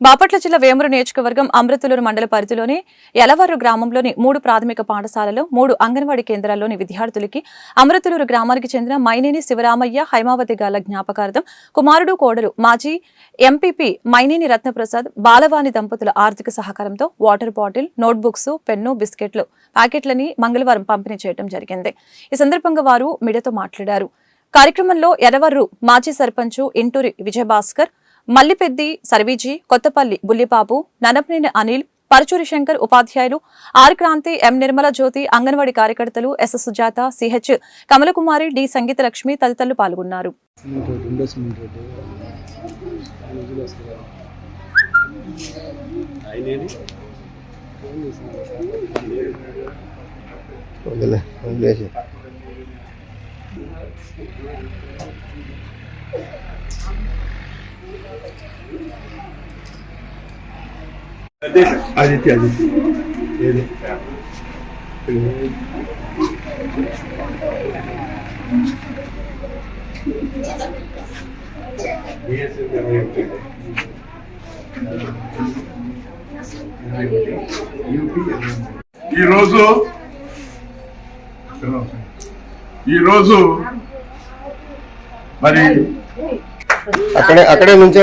బాపట్ల జిల్లా వేమూరు నియోజకవర్గం అమృతలూరు మండల పరిధిలోని యలవర్రు గ్రామంలోని 3 ప్రాథమిక పాఠశాలలో 3 అంగన్వాడీ కేంద్రాల్లోని విద్యార్థులకి అమృతలూరు గ్రామానికి చెందిన మైనేని శివరామయ్య హైమావతి గాల జ్ఞాపకార్థం కుమారుడు కోడలు మాజీ ఎంపీపీ మైనేని రత్నప్రసాద్ బాలవాణి దంపతుల ఆర్థిక సహకారంతో వాటర్ బాటిల్ నోట్బుక్స్ పెన్ను బిస్కెట్లు ప్యాకెట్లని మంగళవారం పంపిణీ చేయడం జరిగింది। ఈ సందర్భంగా వారు మీడియాతో మాట్లాడారు। కార్యక్రమంలో యలవర్రు మాజీ సర్పంచ్ ఇంటూరి విజయభాస్కర్, మల్లిపెద్ది సర్వీజీ, కొత్తపల్లి బుల్లిబాబు, ననపనేని అనిల్, పరచూరి శంకర్ ఉపాధ్యాయులు, ఆర్ క్రాంతి, ఎం నిర్మల జ్యోతి, అంగన్వాడీ కార్యకర్తలు, S Sujatha, CH Kamalakumari, D Sangeetha Lakshmi తదితరులు పాల్గొన్నారు। आदित्य ये మరి అక్కడే నుంచి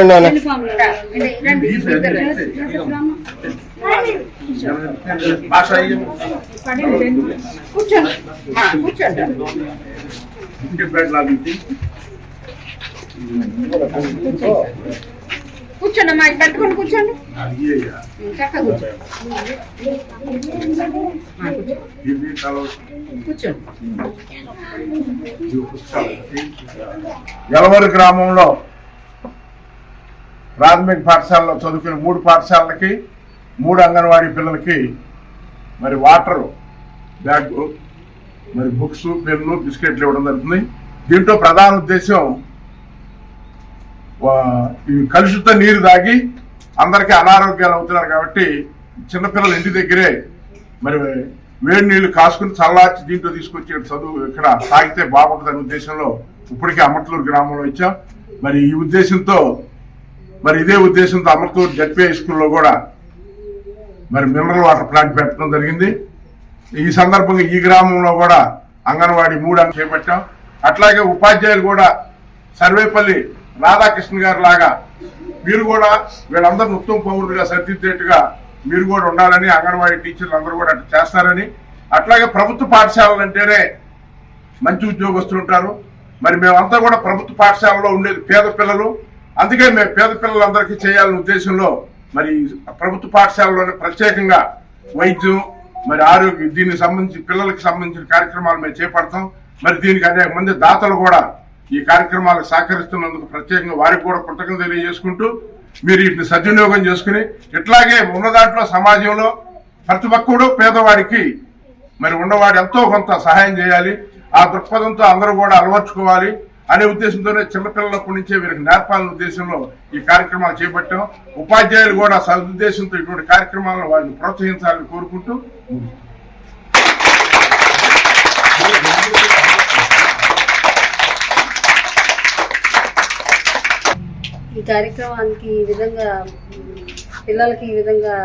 కూర్చోండి కట్టుకొని కూర్చోండి యలవర్రు గ్రామంలో ప్రాథమిక పాఠశాలలో చదువుకునే 3 పాఠశాలలకి 3 అంగన్వాడీ పిల్లలకి మరి వాటర్ బ్యాగ్, మరి బుక్స్, పెన్ను, బిస్కెట్లు ఇవ్వడం జరుగుతుంది। దీంట్లో ప్రధాన ఉద్దేశం ఈ కలుషిత నీరు తాగి అందరికీ అనారోగ్యాలు అవుతున్నారు కాబట్టి చిన్నపిల్లలు ఇంటి దగ్గరే మరి వేడి నీళ్లు కాసుకుని చల్లార్చి దీంట్లో తీసుకొచ్చి చదువు ఇక్కడ తాగితే బాగుంటుందనే ఉద్దేశంలో ఇప్పటికే అమృతలూరు గ్రామంలో ఇచ్చాం। మరి ఈ ఉద్దేశంతో ఇదే ఉద్దేశంతో అమృతలూరు జడ్పీఐ స్కూల్లో కూడా మరి మినరల్ వాటర్ ప్లాంట్ పెట్టడం జరిగింది। ఈ సందర్భంగా ఈ గ్రామంలో కూడా అంగన్వాడీ 3 చేపట్టాం। అట్లాగే ఉపాధ్యాయులు కూడా సర్వేపల్లి రాధాకృష్ణ గారి లాగా మీరు కూడా వీళ్ళందరూ ఉత్తమ పౌరులుగా సరిదిద్దేట్టుగా మీరు కూడా ఉండాలని, అంగన్వాడీ టీచర్లు అందరూ కూడా అట్లా చేస్తారని, అట్లాగే ప్రభుత్వ పాఠశాలలు అంటేనే మంచి ఉద్యోగస్తులు ఉంటారు। మరి మేమంతా కూడా ప్రభుత్వ పాఠశాలలో ఉండేది పేద పిల్లలు, అందుకే మేము పేద పిల్లలందరికీ చేయాలనే ఉద్దేశంలో మరి ప్రభుత్వ పాఠశాలలోనే ప్రత్యేకంగా వైద్యం, మరి ఆరోగ్యం, దీనికి సంబంధించి పిల్లలకు సంబంధించిన కార్యక్రమాలు మేము చేపడతాం। మరి దీనికి అనేక మంది దాతలు కూడా ఈ కార్యక్రమాలకు సహకరిస్తున్నందుకు ప్రత్యేకంగా వారికి కూడా కృతజ్ఞతలు తెలియజేసుకుంటూ మీరు వీటిని సద్వినియోగం చేసుకుని ఇట్లాగే ఉన్న దాంట్లో సమాజంలో ప్రతి ఒక్కడు పేదవాడికి మరి ఉన్నవాడు ఎంతో కొంత సహాయం చేయాలి, ఆ దృక్పథంతో అందరూ కూడా అలవర్చుకోవాలి అనే ఉద్దేశంతోనే చిన్నపిల్లలప్పటి నుంచే వీరికి నేర్పాలనే ఉద్దేశంలో ఈ కార్యక్రమాలు చేపట్టాం। ఉపాధ్యాయులు కూడా సదుద్దేశంతో ఇటువంటి కార్యక్రమాలను వారిని ప్రోత్సహించాలని కోరుకుంటూ ఈ కార్యక్రమానికి ఈ విధంగా పిల్లలకి ఈ విధంగా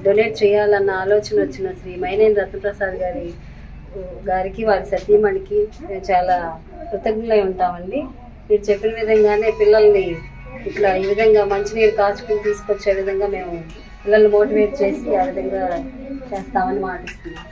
డొనేట్ చేయాలన్న ఆలోచన వచ్చిన శ్రీ మైనేని రత్నప్రసాద్ గారికి వారి సతీమణికి మేము చాలా కృతజ్ఞులై ఉంటామండి। మీరు చెప్పిన విధంగానే పిల్లల్ని ఇట్లా ఈ విధంగా మంచినీరు కాచుకుని తీసుకొచ్చే విధంగా మేము పిల్లల్ని మోటివేట్ చేసి ఆ విధంగా చేస్తామని మాటిస్తున్నాం।